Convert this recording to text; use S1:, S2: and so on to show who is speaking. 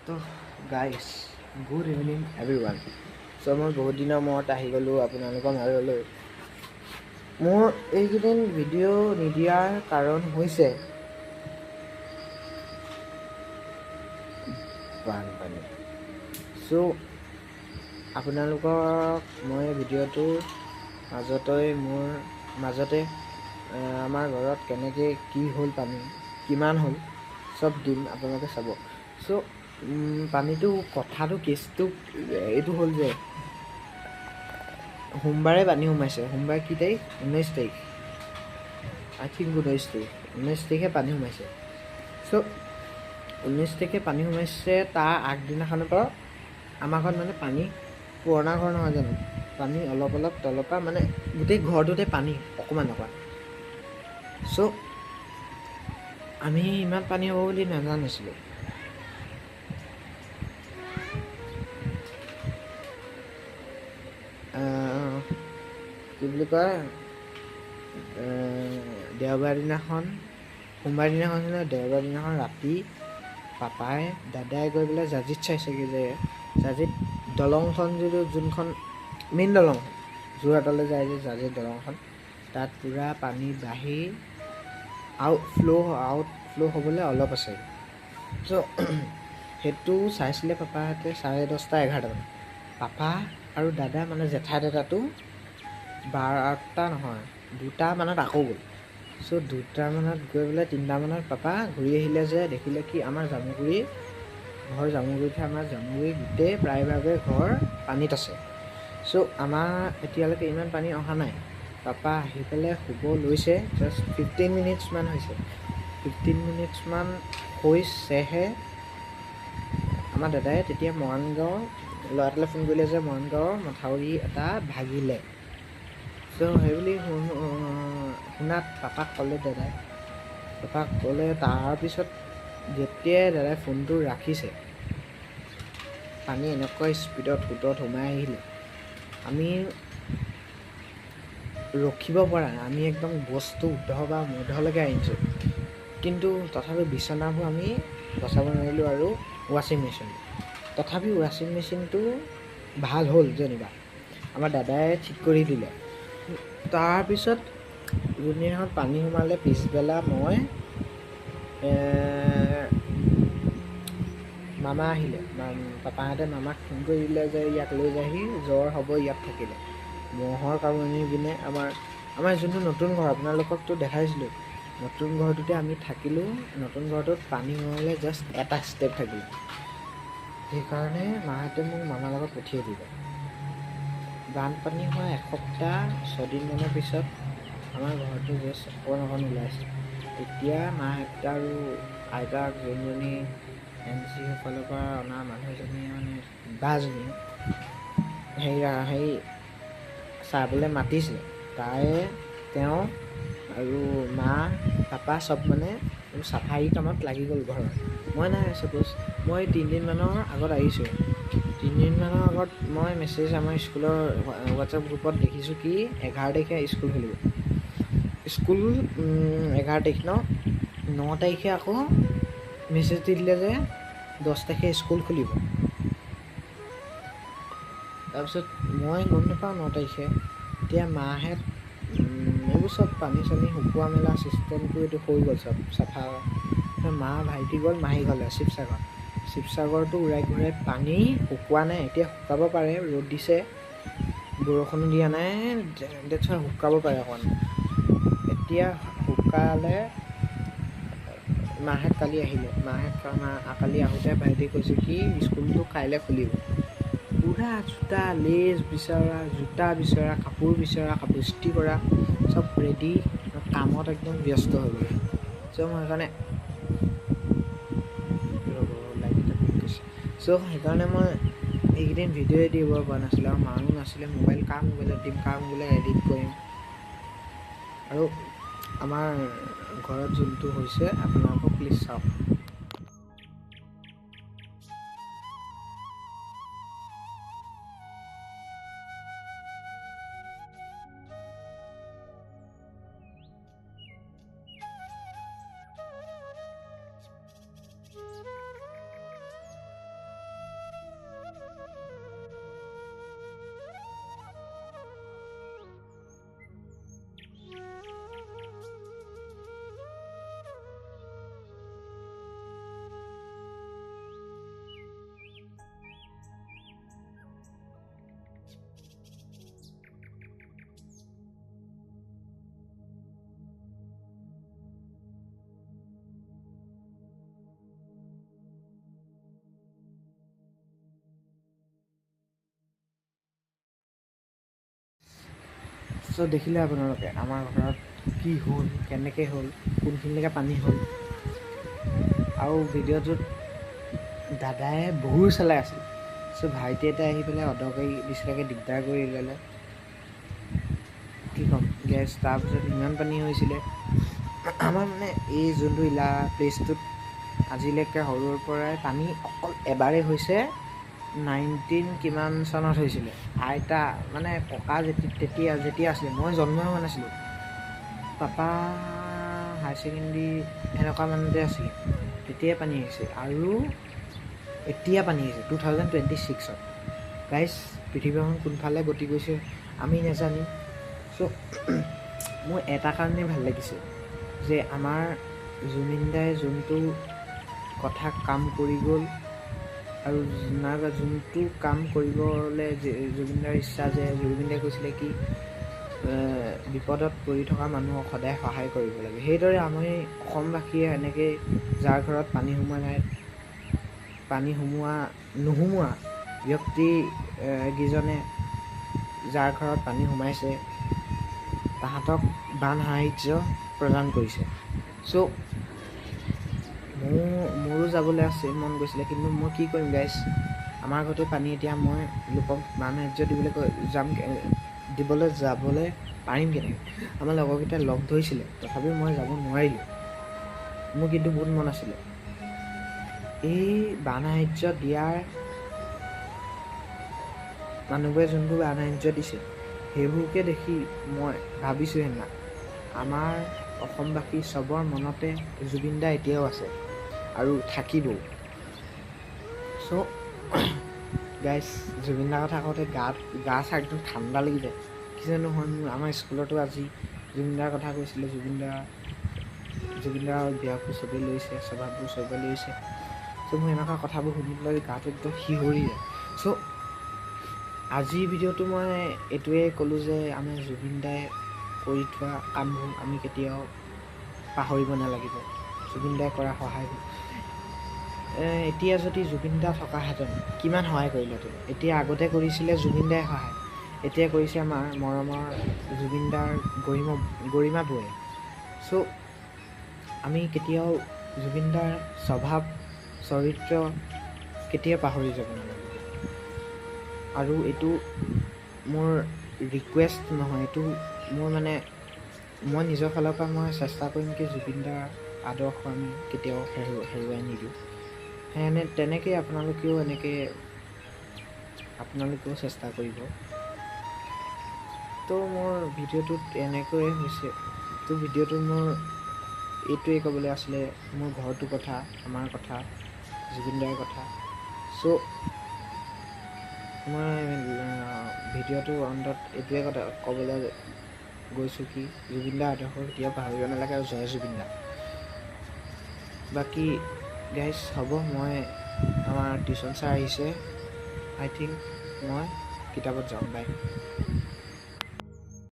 S1: তো guys good evening everyone. চ' মই বহুত দিনৰ মূৰত আহি গ'লোঁ আপোনালোকৰ মাজলৈ। মোৰ এইকেইদিন ভিডিঅ' নিদিয়াৰ কাৰণ হৈছে বানপানী। চ' আপোনালোকক মই ভিডিঅ'টোৰ মাজতে আমাৰ ঘৰত কেনেকৈ কি হ'ল, পানী কিমান হ'ল চব দিম, আপোনালোকে চাব। চ' পানীটো কেছটো এইটো হ'ল যে সোমবাৰে পানী সোমাইছে। সোমবাৰে কি তাৰিখ? 19 তাৰিখ, আই থিংক 19 তাৰিখে পানী সোমাইছে। চ' 19 তাৰিখে পানী সোমাইছে। তাৰ আগদিনাখনৰ পৰা আমাৰ ঘৰত মানে পানী, পুৰণা ঘৰ নহয় জানো, পানী অলপ তলৰ পৰা মানে গোটেই ঘৰটোতে পানী অকণমান। চ' আমি ইমান পানী হ'ব বুলি নাজানিছিলোঁ। কি বুলি কয়, সোমবাৰ দিনাখন ৰাতি পাপাই দাদাই গৈ পেলাই জাজিত চাইছেগৈ যে জাজিত দলংখন যোনখন মেইন দলং যোৰহাটলৈ যায় যে জাজিত দলংখন, তাত পূৰা পানী বাঢ়ি আউটফ্ল' হ'বলৈ অলপ আছে। চ' সেইটো চাইছিলে পাপাহঁতে 10:30-11টামান। পাপা আৰু দাদা মানে জেঠাই দাদাটো 12টা নহয় 2টা মানত আকৌ গ'ল। চ' 2টা মানত গৈ পেলাই 3টা মানত পাপা ঘূৰি আহিলে যে দেখিলে কি আমাৰ জামুগুৰিতহে, আমাৰ জামুগুৰি গোটেই প্ৰায়ভাগে ঘৰ পানীত আছে। চ' আমাৰ এতিয়ালৈকে ইমান পানী অহা নাই। পাপা আহি পেলাই শুব লৈছে, জাষ্ট 15 মিনিটছমান হৈছে। 15 মিনিটছমান হৈছেহে আমাৰ দাদাই তেতিয়া মৰাণগাঁও ল'ৰা এটালৈ ফোন কৰিলে যে মৰাণগাঁৱৰ মথাউৰি এটা ভাগিলে। চ' সেইবুলি শুনাত পাপাক ক'লে দাদাই। তাৰপিছত যেতিয়াই দাদাই ফোনটো ৰাখিছে, পানী এনেকুৱা স্পীডত সোঁতত সোমাই আহিলে, আমি ৰখিব পৰা নাই। আমি একদম বস্তু মূধলৈকে আনিছোঁ, কিন্তু তথাপি বিচনাবোৰ আমি বচাব নোৱাৰিলোঁ। আৰু ৱাশ্বিং মেচিনটো ভাল হ'ল যেনিবা, আমাৰ দাদাই ঠিক কৰি দিলে। তাৰপিছত যোনদিনাখন পানী সোমালে পিছবেলা মই মামা আহিলে, পাপাহঁতে মামাক ফোন কৰি দিলে যে ইয়াক লৈ যায়হি, জ্বৰ হ'ব ইয়াত থাকিলে। মহৰ কামুৰনি পিনে আমাৰ যোনটো নতুন ঘৰ আপোনালোককতো দেখাইছিলোঁ, নতুন ঘৰটোতে আমি থাকিলোঁ। নতুন ঘৰটোত পানী সোমালে জাষ্ট এটা ষ্টেপ থাকিলে, সেইকাৰণে মাহঁতে মোক মামাৰ লগত পঠিয়াই দিলে। বানপানী হোৱা এসপ্তাহ 6 দিনমানৰ পিছত আমাৰ ঘৰটো জাষ্ট অকণ ওলাইছে। তেতিয়া মাহঁত আৰু আইতাক যোনজনী MC ফালৰ পৰা অনা মানুহজনীয়ে মানে বাজনীয়ে সেই চাবলৈ মাতিছিলে। তেওঁ আৰু মা পাপা চব মানে চাফাই কামত লাগি গ'ল ঘৰৰ। মই নাই, মই 3 দিনমানৰ আগত আহিছোঁ। 3 দিনমানৰ আগত মই মেছেজ আমাৰ স্কুলৰ হোৱাটছএপ গ্ৰুপত দেখিছোঁ কি 11 তাৰিখে স্কুল খুলিব। 11 তাৰিখ 9 তাৰিখে আকৌ মেছেজ দি দিলে যে 10 তাৰিখে স্কুল খুলিব। তাৰপিছত মই গম নাপাওঁ 9 তাৰিখে। এতিয়া মাহঁত এইবোৰ চব পানী চানী শুকোৱা মেলা চিষ্টেমটো এইটো হৈ গ'ল চব চাফা। মা ভাইটি গ'ল মাহী ঘৰলৈ শিৱসাগৰটো উৰাই ঘূৰাই পানী শুকোৱা নাই। এতিয়া শুকাব পাৰে, ৰ'দ দিছে, বৰষুণো দিয়া নাই, শুকাব পাৰে অকণমান। এতিয়া শুকালে মাহঁত কালি আহিলে। কালি আহোঁতে ভাইটি কৈছে কি স্কুলটো কাইলৈ খুলিব। পূৰা জোতা বিচৰা, কাপোৰ ইস্ত্ৰি কৰা, চব ৰেডি, কামত একদম ব্যস্ত হৈ গ'ল। চ' মই সেইকাৰণে মই এইকেইদিন ভিডিঅ'ই দিব পৰা নাছিলোঁ। আৰু মানুহ নাছিলে, মোবাইলত দিম, এডিট কৰিম। আৰু আমাৰ ঘৰত যোনটো হৈছে আপোনালোকক প্লিজ চাওক। চ' দেখিলে আপোনালোকে আমাৰ ঘৰত কি হ'ল, কেনেকৈ হ'ল, কোনখিনিলৈকে পানী হ'ল। আৰু ভিডিঅ'টোত দাদাই বহু চলাই আছিল। চ' ভাইটি এটা আহি পেলাই অদৰকাৰী নিচিনাকৈ দিগদাৰ কৰি ওলালে। কি ক'ম গেছ, তাৰপিছত ইমান পানী হৈছিলে আমাৰ মানে এই যোনটো প্লেচটোত আজিলৈকে সৰুৰ পৰাই পানী অকল এবাৰেই হৈছে। 19 কিমান চনত হৈছিলে। আইতা মানে ককা যেতিয়া আছিলে, মই জন্মই হোৱা নাছিলোঁ। পাপা হায়াৰ ছেকেণ্ডেৰী এনেকুৱা মানতে আছিলে, তেতিয়াই পানী আহিছে। আৰু এতিয়া পানী আহিছে 2026ত। গাইজ, পৃথিৱীখন কোনফালে গতি কৰিছে আমি নাজানিম। চ' মোৰ এটা কাৰণেই ভাল লাগিছে যে আমাৰ জুবিন দাই যোনটো কথা কাম কৰি গ'ল, আৰু যোনটো কাম কৰিবলৈ জুবিনদাৰ ইচ্ছা, যে জুবিনদাই কৈছিলে কি বিপদত পৰি থকা মানুহক সদায় সহায় কৰিব লাগে। সেইদৰে আমি অসমবাসীয়ে এনেকৈ যাৰ ঘৰত পানী সোমোৱা নাই, পানী নোসোমোৱা ব্যক্তি কেইজনে যাৰ ঘৰত পানী সোমাইছে তাহাঁতক বান সাহাৰ্য প্ৰদান কৰিছে। চ' মোৰো যাবলৈ মন গৈছিলে, কিন্তু মই কি কৰিম গাইজ, আমাৰ ঘৰতে পানী। এতিয়া মই লোকক বান সাহাৰ্য যাবলৈ পাৰিম কেনেকৈ? আমাৰ লগৰকেইটাই লগ ধৰিছিলে, তথাপিও মই যাব নোৱাৰিলোঁ। মোৰ কিন্তু বহুত মন আছিলে। এই বান সাহাৰ্য দিয়াৰ মানুহবোৰে যোনবোৰ বান সাহাৰ্য দিছে, সেইবোৰকে দেখি মই ভাবিছোঁ সেইদিনা আমাৰ অসমবাসী চবৰ মনতে জুবিন দা এতিয়াও আছে আৰু থাকিবও। চ' গাইজ, জুবিন দাৰ কথা কওঁতে গা চা একদম ঠাণ্ডা লাগি যায়। কি জানো হয় মোৰ। আমাৰ স্কুলতো আজি জুবিন দাৰ কথা কৈছিলে। জুবিন দাৰ বিয়াবোৰ চবেই লৈছে, স্বভাৱবোৰ চবেই লৈছে। চ' মোৰ এনেকুৱা কথাবোৰ শুনি পেলাই গাটো একদম শিহৰি যায়। চ' আজিৰ ভিডিঅ'টো মই এইটোৱে ক'লোঁ যে আমাৰ জুবিন দাই কৰি থোৱা কামবোৰ আমি কেতিয়াও পাহৰিব নালাগিব। জুবিন দাই কৰা সহায়বোৰ এতিয়া যদি জুবিন দা থকাহেঁতেন কিমান সহায় কৰিলেহেঁতেন। এতিয়া আগতে কৰিছিলে জুবিন দাই সহায়, এতিয়া কৰিছে আমাৰ মৰমৰ জুবিন দাৰ গৰিমা বৌয়ে। চ' আমি কেতিয়াও জুবিন দাৰ স্বভাৱ চৰিত্ৰ কেতিয়াও পাহৰি যাব নালাগিব। আৰু এইটো মোৰ ৰিকুৱেষ্ট নহয়, এইটো মোৰ মানে মই নিজৰ ফালৰ পৰা মই চেষ্টা কৰিম কি জুবিন দাৰ আদৰ্শ আমি কেতিয়াও হেৰুৱাই নিদিওঁ। তেনেকৈ আপোনালোকেও চেষ্টা কৰিব। তো মোৰ ভিডিঅ'টোত এনেকৈয়ে হৈছে। তো ভিডিঅ'টোত মোৰ এইটোৱে ক'বলৈ আছিলে, মোৰ ঘৰটোৰ কথা, আমাৰ কথা, জুবিন দাৰ কথা। চ' মই ভিডিঅ'টোৰ অন্তত এইটোৱে কথা ক'বলৈ গৈছোঁ কি জুবিন দাৰ আদৰ্শ কেতিয়াও পাহৰিব নালাগে, আৰু জয় জুবিন দা। বাকী গাইজ হ'ব, মই আমাৰ টিউশ্যন ছাৰ আহিছে, আই থিংক মই কিতাপত যাওঁ। বাই।